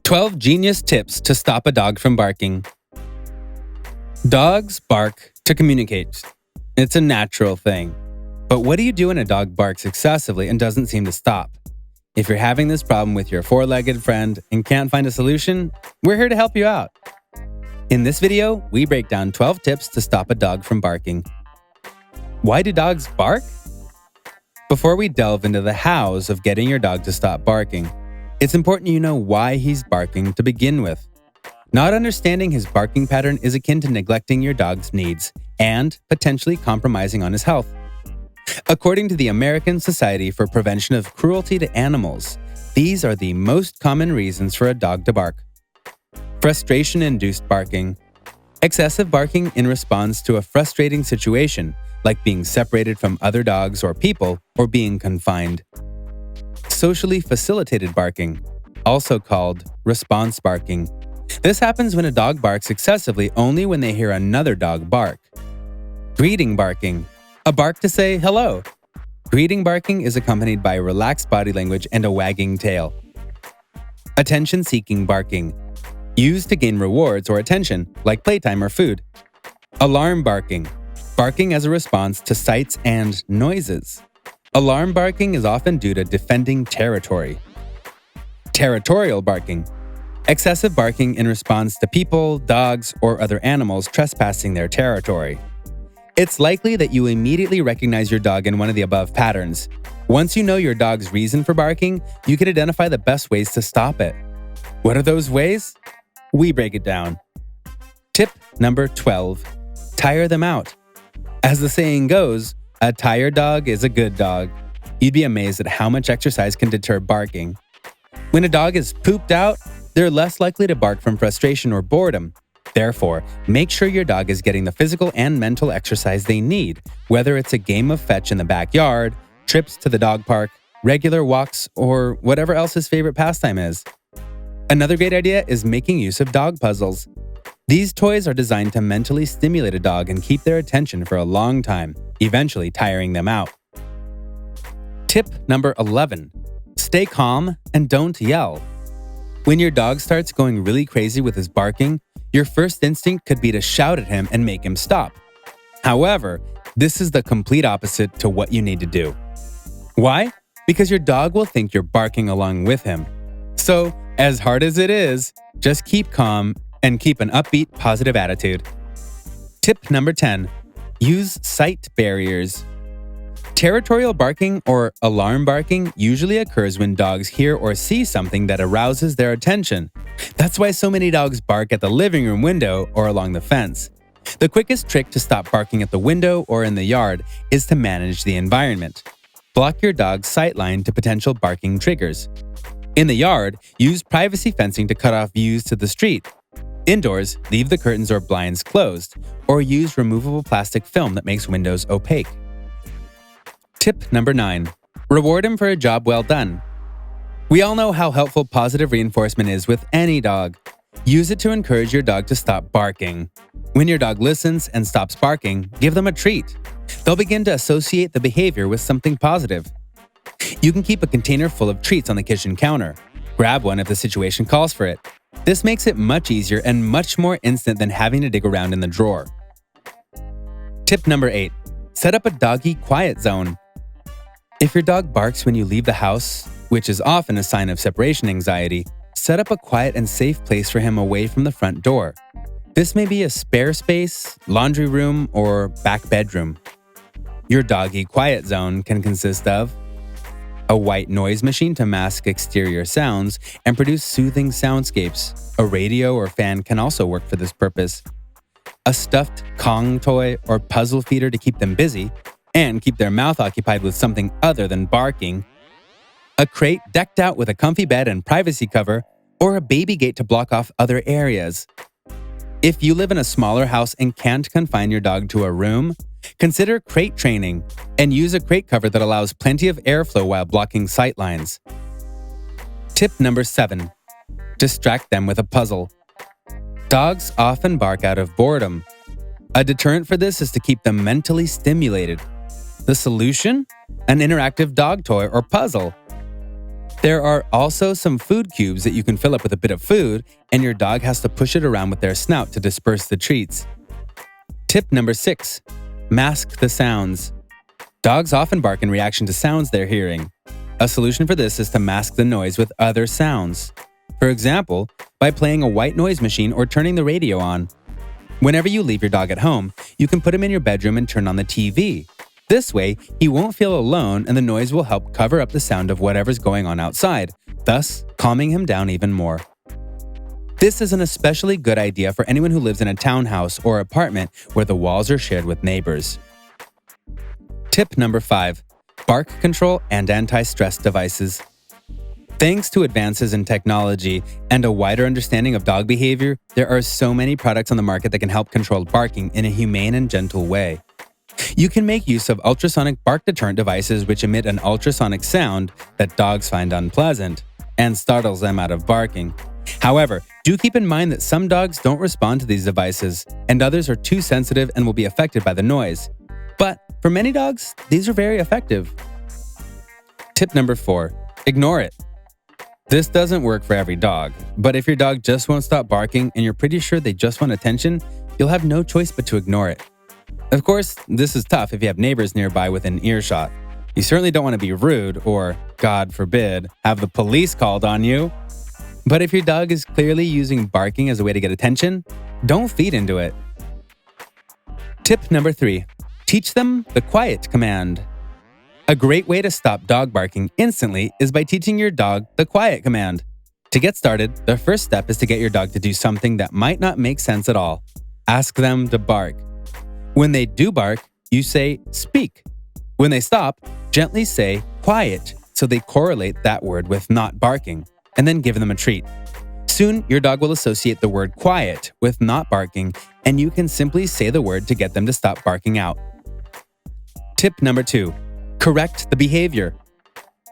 12 genius tips to stop a dog from barking. Dogs bark to communicate. It's a natural thing. But what do you do when a dog barks excessively and doesn't seem to stop? If you're having this problem with your four-legged friend and can't find a solution, we're here to help you out. In this video, we break down 12 tips to stop a dog from barking. Why do dogs bark? Before we delve into the hows of getting your dog to stop barking, it's important you know why he's barking to begin with. Not understanding his barking pattern is akin to neglecting your dog's needs and potentially compromising on his health. According to the American Society for Prevention of Cruelty to Animals, these are the most common reasons for a dog to bark. Frustration-induced barking. Excessive barking in response to a frustrating situation, like being separated from other dogs or people or being confined. Socially facilitated barking, also called response barking. This happens when a dog barks excessively only when they hear another dog bark. Greeting barking, a bark to say hello. Greeting barking is accompanied by relaxed body language and a wagging tail. Attention-seeking barking, used to gain rewards or attention, like playtime or food. Alarm barking, barking as a response to sights and noises. Alarm barking is often due to defending territory. Territorial barking, excessive barking in response to people, dogs, or other animals trespassing their territory. It's likely that you immediately recognize your dog in one of the above patterns. Once you know your dog's reason for barking, you can identify the best ways to stop it. What are those ways? We break it down. Tip number 12. Tire them out. As the saying goes, a tired dog is a good dog. You'd be amazed at how much exercise can deter barking. When a dog is pooped out, they're less likely to bark from frustration or boredom. Therefore, make sure your dog is getting the physical and mental exercise they need, whether it's a game of fetch in the backyard, trips to the dog park, regular walks, or whatever else his favorite pastime is. Another great idea is making use of dog puzzles. These toys are designed to mentally stimulate a dog and keep their attention for a long time, eventually tiring them out. Tip number 11. Stay calm and don't yell. When your dog starts going really crazy with his barking, your first instinct could be to shout at him and make him stop. However, this is the complete opposite to what you need to do. Why? Because your dog will think you're barking along with him. So, as hard as it is, just keep calm and keep an upbeat, positive attitude. Tip number 10. Use sight barriers. Territorial barking or alarm barking usually occurs when dogs hear or see something that arouses their attention. That's why so many dogs bark at the living room window or along the fence. The quickest trick to stop barking at the window or in the yard is to manage the environment. Block your dog's sight line to potential barking triggers. In the yard, use privacy fencing to cut off views to the street. Indoors, leave the curtains or blinds closed, or use removable plastic film that makes windows opaque. Tip number 9. Reward him for a job well done. We all know how helpful positive reinforcement is with any dog. Use it to encourage your dog to stop barking. When your dog listens and stops barking, give them a treat. They'll begin to associate the behavior with something positive. You can keep a container full of treats on the kitchen counter. Grab one if the situation calls for it. This makes it much easier and much more instant than having to dig around in the drawer. Tip number 8. Set up a doggy quiet zone. If your dog barks when you leave the house, which is often a sign of separation anxiety, set up a quiet and safe place for him away from the front door. This may be a spare space, laundry room, or back bedroom. Your doggy quiet zone can consist of a white noise machine to mask exterior sounds and produce soothing soundscapes. A radio or fan can also work for this purpose. A stuffed Kong toy or puzzle feeder to keep them busy and keep their mouth occupied with something other than barking. A crate decked out with a comfy bed and privacy cover, or a baby gate to block off other areas. If you live in a smaller house and can't confine your dog to a room, consider crate training and use a crate cover that allows plenty of airflow while blocking sight lines. Tip number 7. Distract them with a puzzle. Dogs often bark out of boredom. A deterrent for this is to keep them mentally stimulated. The solution? An interactive dog toy or puzzle. There are also some food cubes that you can fill up with a bit of food, and your dog has to push it around with their snout to disperse the treats. Tip number 6. Mask the sounds. Dogs often bark in reaction to sounds they're hearing. A solution for this is to mask the noise with other sounds. For example, by playing a white noise machine or turning the radio on. Whenever you leave your dog at home, you can put him in your bedroom and turn on the TV. This way, he won't feel alone and the noise will help cover up the sound of whatever's going on outside, thus calming him down even more. This is an especially good idea for anyone who lives in a townhouse or apartment where the walls are shared with neighbors. Tip number 5. Bark control and anti-stress devices. Thanks to advances in technology and a wider understanding of dog behavior, there are so many products on the market that can help control barking in a humane and gentle way. You can make use of ultrasonic bark deterrent devices which emit an ultrasonic sound that dogs find unpleasant and startles them out of barking. However, do keep in mind that some dogs don't respond to these devices, and others are too sensitive and will be affected by the noise. But for many dogs, these are very effective. Tip number 4. Ignore it. This doesn't work for every dog, but if your dog just won't stop barking and you're pretty sure they just want attention, you'll have no choice but to ignore it. Of course, this is tough if you have neighbors nearby within earshot. You certainly don't want to be rude or, God forbid, have the police called on you. But if your dog is clearly using barking as a way to get attention, don't feed into it. Tip number 3. Teach them the quiet command. A great way to stop dog barking instantly is by teaching your dog the quiet command. To get started, the first step is to get your dog to do something that might not make sense at all. Ask them to bark. When they do bark, you say, speak. When they stop, gently say, quiet, so they correlate that word with not barking, and then give them a treat. Soon, your dog will associate the word quiet with not barking, and you can simply say the word to get them to stop barking out. Tip number 2. Correct the behavior.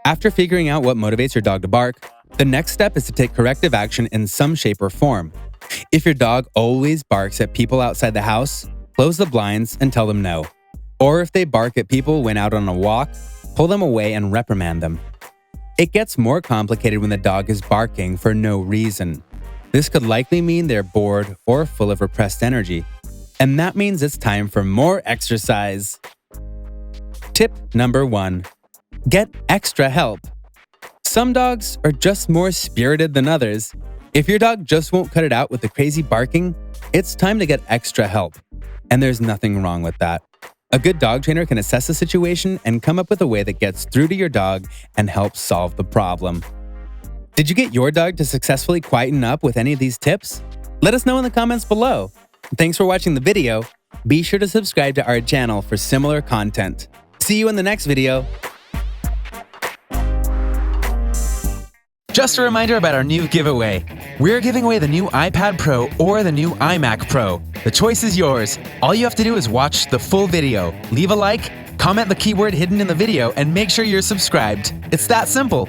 After figuring out what motivates your dog to bark, the next step is to take corrective action in some shape or form. If your dog always barks at people outside the house, close the blinds and tell them no. Or if they bark at people when out on a walk, pull them away and reprimand them. It gets more complicated when the dog is barking for no reason. This could likely mean they're bored or full of repressed energy. And that means it's time for more exercise. Tip number 1. Get extra help. Some dogs are just more spirited than others. If your dog just won't cut it out with the crazy barking, it's time to get extra help. And there's nothing wrong with that. A good dog trainer can assess the situation and come up with a way that gets through to your dog and helps solve the problem. Did you get your dog to successfully quieten up with any of these tips? Let us know in the comments below. Thanks for watching the video. Be sure to subscribe to our channel for similar content. See you in the next video. Just a reminder about our new giveaway. We're giving away the new iPad Pro or the new iMac Pro. The choice is yours. All you have to do is watch the full video, leave a like, comment the keyword hidden in the video, and make sure you're subscribed. It's that simple.